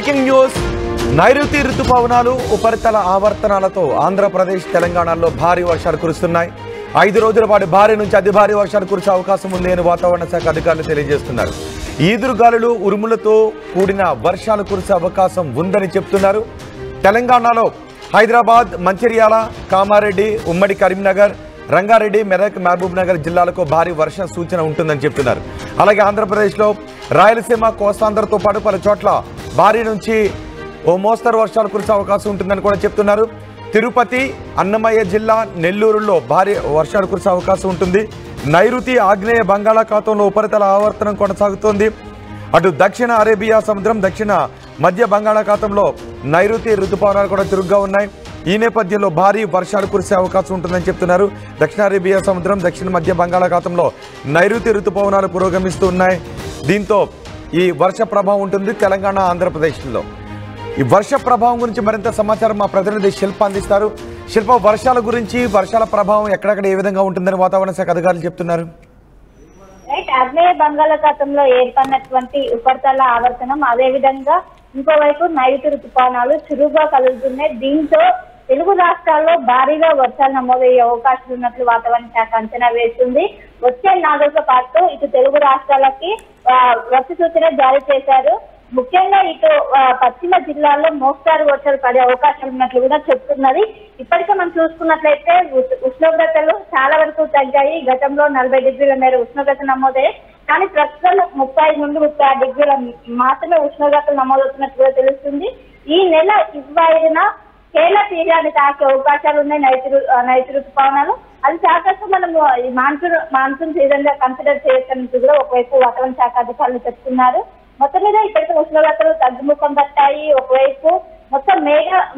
Breaking news. నైరుతి ఋతుపవనాలు ఉపరితల ఆవర్తనాలతో ఆంధ్రప్రదేశ్ తెలంగాణలో భారీ వర్షాలు కురుస్తున్నాయి. 5 రోజుల పాటు భారీ నుంచి అతి భారీ వర్షాలు కురిసే అవకాశం ఉంది అని వాతావరణ శాఖ అధికారులు తెలియజేస్తున్నారు. ఈదురుగాలులు ఉరుములతో కూడిన వర్షాలు కురిసే అవకాశం ఉందని చెప్తున్నారు. తెలంగాణలో హైదరాబాద్, మంచిర్యాల, కామారెడ్డి, ఉమ్మడి కరీంనగర్, రంగారెడ్డి, మెదక్, మహబూబ్ నగర్ జిల్లాలకు భారీ వర్ష సూచన ఉంటుందని చెప్తున్నారు. అలాగే ఆంధ్రప్రదేశ్లో రాయలసీమ, కోస్తాంధ్రతో పాటు పలు చోట్ల భారీ నుంచి ఓ మోస్తరు వర్షాలు కురిసే అవకాశం ఉంటుందని కూడా చెప్తున్నారు. తిరుపతి, అన్నమయ్య జిల్లా, నెల్లూరులో భారీ వర్షాలు కురిసే అవకాశం ఉంటుంది. నైరుతి ఆగ్నేయ బంగాళాఖాతంలో ఉపరితల ఆవర్తనం కొనసాగుతోంది. అటు దక్షిణ అరేబియా సముద్రం, దక్షిణ మధ్య బంగాళాఖాతంలో నైరుతి ఋతుపవనాలు కూడా తిరుగ్గా ఉన్నాయి. ఈ నేపథ్యంలో భారీ వర్షాలు కురిసే అవకాశం ఉంటుందని చెప్తున్నారు. దక్షిణ అరేబియా సముద్రం, దక్షిణ మధ్య బంగాళాఖాతంలో నైరుతి ఋతుపవనాలు పురోగమిస్తూ ఉన్నాయి. దీంతో ఈ వర్ష ప్రభావం ఉంటుంది తెలంగాణ, ఆంధ్రప్రదేశ్లో. ఈ వర్ష ప్రభావం గురించి మరింత సమాచారం మా ప్రతినిధి శిల్ప అందిస్తారు. శిల్ప, వర్షాల గురించి, వర్షాల ప్రభావం ఎక్కడెక్కడ ఏ విధంగా ఉంటుందని వాతావరణ శాఖ అధికారులు చెప్తున్నారు? ఆగ్నేయ బంగాళాఖాతంలో ఏర్పడినటువంటి ఉపరితల ఆవర్తనం, అదే విధంగా ఇంకోవైపు నైరుతి ఋతుపవనాలు చురుగ్గా కలుగుతున్నాయి. దీంతో తెలుగు రాష్ట్రాల్లో భారీగా వర్షాలు నమోదయ్యే అవకాశాలు ఉన్నట్లు వాతావరణ శాఖ అంచనా వేస్తుంది. వచ్చే 4 రోజుల పాటు ఇటు తెలుగు రాష్ట్రాలకి వర్ష సూచన జారీ చేశారు. ముఖ్యంగా ఇటు పశ్చిమ జిల్లాల్లో మోస్తారు వర్షాలు పడే అవకాశాలు ఉన్నట్లు కూడా చెప్తున్నది. ఇప్పటికే మనం చూసుకున్నట్లయితే ఉష్ణోగ్రతలు చాలా వరకు తగ్గాయి. గతంలో 40 డిగ్రీల మేర ఉష్ణోగ్రత నమోదయ్యాయి. కానీ ప్రస్తుతం 30 నుండి 36 డిగ్రీల మాత్రమే ఉష్ణోగ్రతలు నమోదవుతున్నట్టు కూడా తెలుస్తుంది. ఈ నెల 25న కేరళ తీరాన్ని తాకే అవకాశాలు ఉన్నాయి నైరుతి ఋతుపవనాలు. అది శాఖకు మనము మాన్సూన్ సీజన్ గా కన్సిడర్ చేయొచ్చు కూడా ఒకవైపు వాతావరణ శాఖ అధికారులు చెప్తున్నారు. మొత్తం మీద ఇప్పటికీ ఉష్ణోగ్రతలు తగ్గుముఖం పట్టాయి. ఒకవైపు మొత్తం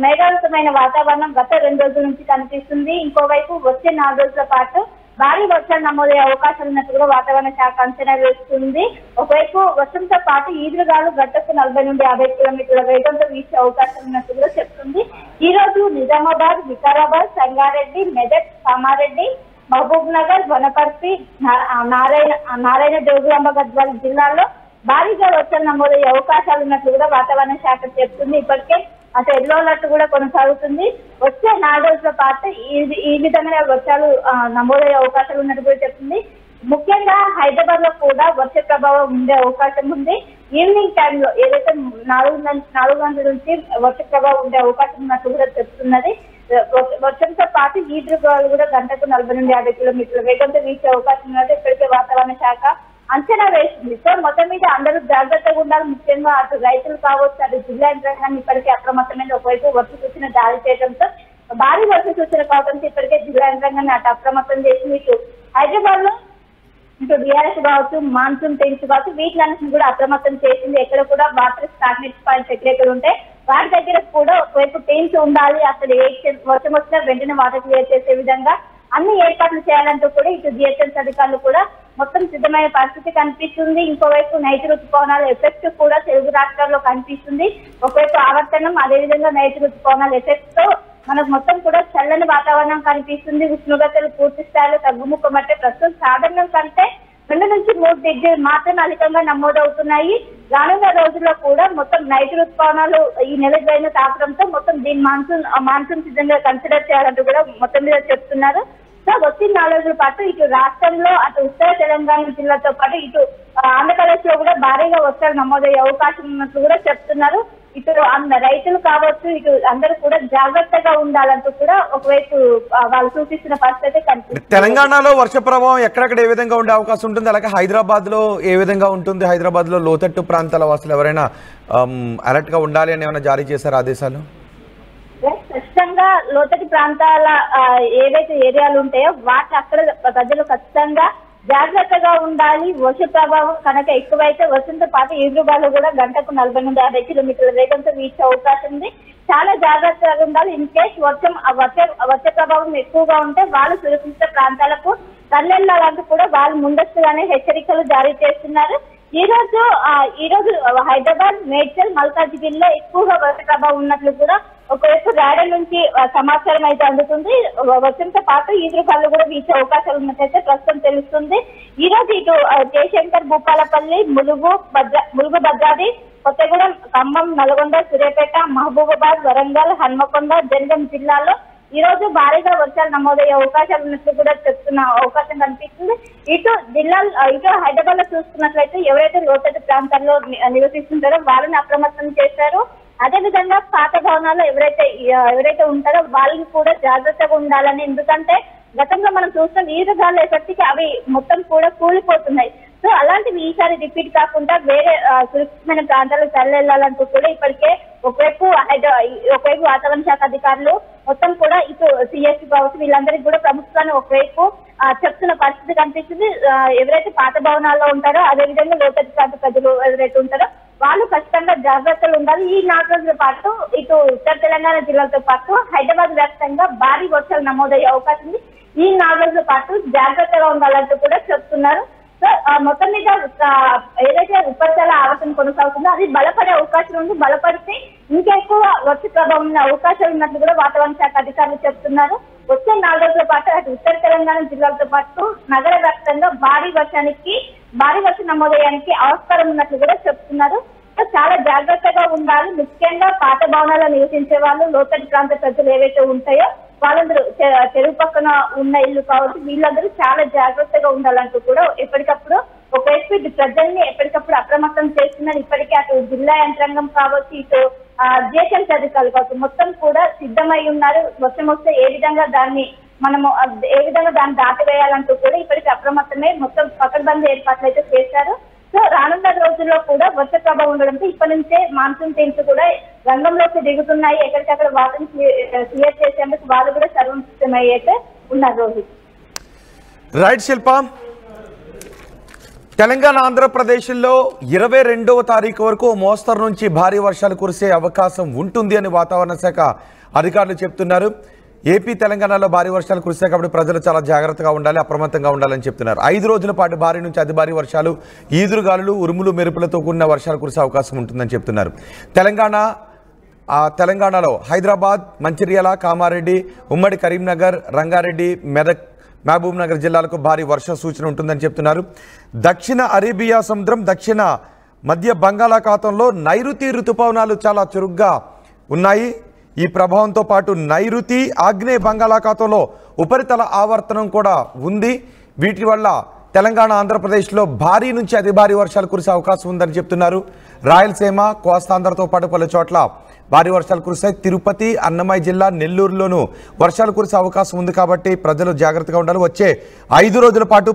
మేఘావృతమైన వాతావరణం గత 2 రోజుల నుంచి కనిపిస్తుంది. ఇంకోవైపు వచ్చే 4 రోజుల పాటు భారీ వర్షాలు నమోదయ్యే అవకాశాలు ఉన్నట్టు కూడా వాతావరణ శాఖ అంచనా వేస్తుంది. ఒకవైపు వర్షంతో పాటు ఈదురుగాలు గంటకు 40 నుండి 50 కిలోమీటర్ల వేగంతో వీసే అవకాశం ఉన్నట్టు కూడా చెప్తుంది. ఈ రోజు నిజామాబాద్, వికారాబాద్, సంగారెడ్డి, మెదక్, కామారెడ్డి, మహబూబ్ నగర్, వనపర్తి, నారాయణ, జోగులాంబ, గద్వాల జిల్లాల్లో భారీగా వర్షాలు నమోదయ్యే అవకాశాలు ఉన్నట్లు కూడా వాతావరణ శాఖ చెప్తుంది. ఇప్పటికే అటు ఎల్లో అలర్ట్ కూడా కొనసాగుతుంది. వచ్చే 4 రోజుల పాటు ఈ విధంగా వర్షాలు నమోదయ్యే అవకాశాలు ఉన్నట్టు కూడా చెప్తుంది. ముఖ్యంగా హైదరాబాద్ లో కూడా వర్ష ప్రభావం ఉండే అవకాశం ఉంది. ఈవినింగ్ టైంలో ఏదైతే 4 గంటల నుంచి వర్ష ప్రభావం ఉండే అవకాశం ఉన్నట్టు కూడా చెప్తున్నది. వర్షంతో పాటు ఈదురుగాలు కూడా గంటకు 40 నుండి 50 కిలోమీటర్ల వేగంతో వీసే అవకాశం ఉన్నట్టు ఇప్పటికే వాతావరణ శాఖ అంచనా వేసింది. సో మొత్తం మీద అందరూ జాగ్రత్తగా ఉండాలి. ముఖ్యంగా అటు రైతులు కావచ్చు, అటు జిల్లా యంత్రాంగాన్ని ఇప్పటికే అప్రమత్తమైన ఒకవైపు వర్ష సూచన జారీ చేయడంతో భారీ వర్ష సూచన కావడంతో ఇప్పటికే జిల్లా యంత్రాంగాన్ని అటు అప్రమత్తం చేసింది. ఇటు హైదరాబాద్ లో ఇటు డిఆర్ఎస్ కావచ్చు, మాన్సూన్ టీమ్స్ కావచ్చు, వీటిలన్నింటినీ కూడా అప్రమత్తం చేసింది. ఎక్కడ కూడా వాటర్ స్టాగ్నేట్ పాయింట్స్ ఎక్కడెక్కడ ఉంటే వాటి దగ్గర కూడా ఒకవైపు టీమ్స్ ఉండాలి. అక్కడ వర్షం వచ్చినా వెంటనే వాటర్ క్లియర్ చేసే విధంగా అన్ని ఏర్పాట్లు చేయాలంటూ కూడా ఇటు జిహెచ్ఎంసీ అధికారులు కూడా మొత్తం సిద్ధమైన పరిస్థితి కనిపిస్తుంది. ఇంకోవైపు నైరుతి ఋతుపవనాల ఎఫెక్ట్ కూడా తెలుగు రాష్ట్రాల్లో కనిపిస్తుంది. ఒకవైపు ఆవర్తనం, అదేవిధంగా నైరుతి ఋతుపవనాల ఎఫెక్ట్ తో మనకు మొత్తం కూడా చల్లని వాతావరణం కనిపిస్తుంది. ఉష్ణోగ్రతలు పూర్తి స్థాయిలో తగ్గుముఖం అంటే ప్రస్తుతం సాధారణం కంటే 2 నుంచి 3 డిగ్రీలు మాత్రమే అధికంగా నమోదవుతున్నాయి. రానున్న రోజుల్లో కూడా మొత్తం నైరుతి ఋతుపవనాలు ఈ నెల జరిగిన తాకడంతో మొత్తం దీన్ని మాన్సూన్ సీజన్ గా కన్సిడర్ చేయాలంటూ కూడా మొత్తం మీద చెప్తున్నారు. సో వచ్చిన 4 రోజుల పాటు ఇటు రాష్ట్రంలో అటు ఉత్తర తెలంగాణ జిల్లాతో పాటు ఇటు ఆంధ్రప్రదేశ్ లో కూడా భారీగా వర్షాలు నమోదయ్యే అవకాశం ఉన్నట్లు కూడా చెప్తున్నారు. ఇటు రైతులు కావచ్చు, ఇటు అందరూ కూడా జాగ్రత్తగా ఉండాలంటూ కూడా ఒకవైపు వాళ్ళు సూచిస్తున్న పరిస్థితి కనిపిస్తుంది. తెలంగాణలో వర్ష ప్రభావం ఎక్కడెక్కడ ఏ విధంగా ఉండే అవకాశం ఉంటుంది? అలాగే హైదరాబాద్ లో ఏ విధంగా ఉంటుంది? హైదరాబాద్ లో లోతట్టు ప్రాంతాల వాసులు ఎవరైనా అలర్ట్ గా ఉండాలి అని ఏమైనా జారీ చేశారు ఆదేశాలు? ఖచ్చితంగా లోతటి ప్రాంతాల ఏవైతే ఏరియాలు ఉంటాయో వాటి అక్కడ ప్రజలు ఖచ్చితంగా జాగ్రత్తగా ఉండాలి. వర్ష ప్రభావం కనుక ఎక్కువైతే వర్షంతో పాటు ఈదురుగాలు కూడా గంటకు 40 నుండి 50 కిలోమీటర్ల వేగంతో వీచే అవకాశం ఉంది. చాలా జాగ్రత్తగా ఉండాలి. ఇన్ కేస్ వర్ష ప్రభావం ఎక్కువగా ఉంటే వాళ్ళు సురక్షిత ప్రాంతాలకు తరలించాలంటూ కూడా వాళ్ళు ముందస్తుగానే హెచ్చరికలు జారీ చేస్తున్నారు. ఈ రోజు హైదరాబాద్, మేడ్చల్, మల్కాజిగిరిలో ఎక్కువగా వర్ష ప్రభావం ఉన్నట్లు కూడా ఒకవైపు రాయడం నుంచి సమాచారం అయితే అందుతుంది. వర్షంతో పాటు ఈదురుగాలు కూడా వీచే అవకాశాలు ఉన్నట్టయితే ప్రస్తుతం తెలుస్తుంది. ఈ రోజు ఇటు జయశంకర్, భూపాలపల్లి, ములుగు భద్రాద్రి, కొత్తగూడెం, ఖమ్మం, నల్గొండ, సూర్యాపేట, మహబూబాబాద్, వరంగల్, హన్మకొండ, జనగాం జిల్లాలో ఈ రోజు భారీగా వర్షాలు నమోదయ్యే అవకాశాలు ఉన్నట్లు కూడా చెప్తున్న అవకాశం కనిపిస్తుంది. ఇటు హైదరాబాద్ లో చూసుకున్నట్లయితే ఎవరైతే లోతట్టు ప్రాంతాల్లో నివసిస్తుంటారో వాళ్ళని అప్రమత్తం చేశారు. అదే విధంగా పాత భవనాల్లో ఎవరైతే ఉంటారో వాళ్ళని కూడా జాగ్రత్తగా ఉండాలని, ఎందుకంటే గతంలో మనం చూస్తున్న ఈదురుగాలు ఎఫెక్ట్కి అవి మొత్తం కూడా కూలిపోతున్నాయి. సో అలాంటివి ఈసారి రిపీట్ కాకుండా వేరే సురక్షితమైన ప్రాంతాలకు తరలించాలంటూ కూడా ఇప్పటికే ఒకవైపు వాతావరణ శాఖ అధికారులు మొత్తం కూడా ఇటు సిఎస్సి కావచ్చు వీళ్ళందరికీ కూడా ప్రభుత్వాన్ని ఒకవైపు చెప్తున్న పరిస్థితి కనిపిస్తుంది. ఎవరైతే పాత భవనాల్లో ఉంటారో అదేవిధంగా లోతట్టు ప్రాంత ప్రజలు ఎవరైతే ఉంటారో వాళ్ళు ఖచ్చితంగా జాగ్రత్తలు ఉండాలి. ఈ 4 రోజుల పాటు ఇటు ఉత్తర తెలంగాణ జిల్లాలతో పాటు హైదరాబాద్ వ్యాప్తంగా భారీ వర్షాలు నమోదయ్యే అవకాశం ఉంది. ఈ 4 రోజుల పాటు జాగ్రత్తగా ఉండాలంటూ కూడా చెప్తున్నారు. సో మొత్తం మీద ఏదైతే ఉపరితల ఆవర్తనం కొనసాగుతుందో అది బలపడే అవకాశం ఉంది. బలపడితే ఇంకా ఎక్కువ వర్ష ప్రభావం ఉన్న అవకాశాలు ఉన్నట్లు కూడా వాతావరణ శాఖ అధికారులు చెప్తున్నారు. వచ్చే 4 రోజుల పాటు అటు ఉత్తర తెలంగాణ జిల్లాలతో పాటు నగర వ్యాప్తంగా భారీ వర్షం నమోదయ్యానికి ఆస్కారం ఉన్నట్లు కూడా చెప్తున్నారు. చాలా జాగ్రత్తగా ఉండాలి. ముఖ్యంగా పాత భవనాల్లో నివసించే వాళ్ళు, లోతట్టు ప్రాంత ప్రజలు ఏవైతే ఉంటాయో వాళ్ళందరూ చెరువు పక్కన ఉన్న ఇల్లు కావచ్చు వీళ్ళందరూ చాలా జాగ్రత్తగా ఉండాలంటూ కూడా ఎప్పటికప్పుడు ఒకవైపు ఇటు ప్రజల్ని ఎప్పటికప్పుడు అప్రమత్తం చేస్తున్నారు. ఇప్పటికే అటు జిల్లా యంత్రాంగం కావచ్చు, ఇటు జిహెచ్ఎంసీ అధికారులు కావచ్చు మొత్తం కూడా సిద్ధమై ఉన్నారు. వర్షం వస్తే ఏ విధంగా దాన్ని దాటివేయాలంటూ కూడా ఇప్పటికీ అప్రమత్తమై మొత్తం పకడ్బందీ ఏర్పాట్లు అయితే చేశారు. సో రానున్న రోజుల్లో కూడా వర్ష ప్రభావం ఉండడంతో ఇప్పటి నుంచే మాన్సూన్ టీమ్స్ కూడా రంగంలోకి దిగుతున్నాయి. ఎక్కడికక్కడ వాటిని క్లియర్ చేసేందుకు వాళ్ళు కూడా సర్వసిద్ధమై అయితే ఉన్నారు. రోజు రైట్ శిల్ప, తెలంగాణ ఆంధ్రప్రదేశ్లో 22వ తారీఖు వరకు మోస్తరు నుంచి భారీ వర్షాలు కురిసే అవకాశం ఉంటుంది అని వాతావరణ శాఖ అధికారులు చెప్తున్నారు. ఏపీ తెలంగాణలో భారీ వర్షాలు కురిసే కాబట్టి ప్రజలు చాలా జాగ్రత్తగా ఉండాలి, అప్రమత్తంగా ఉండాలని చెప్తున్నారు. 5 రోజుల పాటు భారీ నుంచి అతి భారీ వర్షాలు, ఈదురుగాలులు, ఉరుములు మెరుపులతో కూడిన వర్షాలు కురిసే అవకాశం ఉంటుందని చెప్తున్నారు. తెలంగాణలో హైదరాబాద్, మంచిర్యాల, కామారెడ్డి, ఉమ్మడి కరీంనగర్, రంగారెడ్డి, మెదక్, మహబూబ్ నగర్ జిల్లాలకు భారీ వర్ష సూచన ఉంటుందని చెప్తున్నారు. దక్షిణ అరేబియా సముద్రం, దక్షిణ మధ్య బంగాళాఖాతంలో నైరుతి రుతుపవనాలు చాలా చురుగ్గా ఉన్నాయి. ఈ ప్రభావంతో పాటు నైరుతి, ఆగ్నేయ బంగాళాఖాతంలో ఉపరితల ఆవర్తనం కూడా ఉంది. వీటి వల్ల తెలంగాణ, ఆంధ్రప్రదేశ్లో భారీ నుంచి అతి భారీ వర్షాలు కురిసే అవకాశం ఉందని చెప్తున్నారు. రాయలసీమ, కోస్తాంధ్రతో పాటు పలు చోట్ల భారీ వర్షాలు కురిశాయి. తిరుపతి, అన్నమయ్య జిల్లా, నెల్లూరులోనూ వర్షాలు కురిసే అవకాశం ఉంది కాబట్టి ప్రజలు జాగ్రత్తగా ఉండాలి. వచ్చే 5 రోజుల పాటు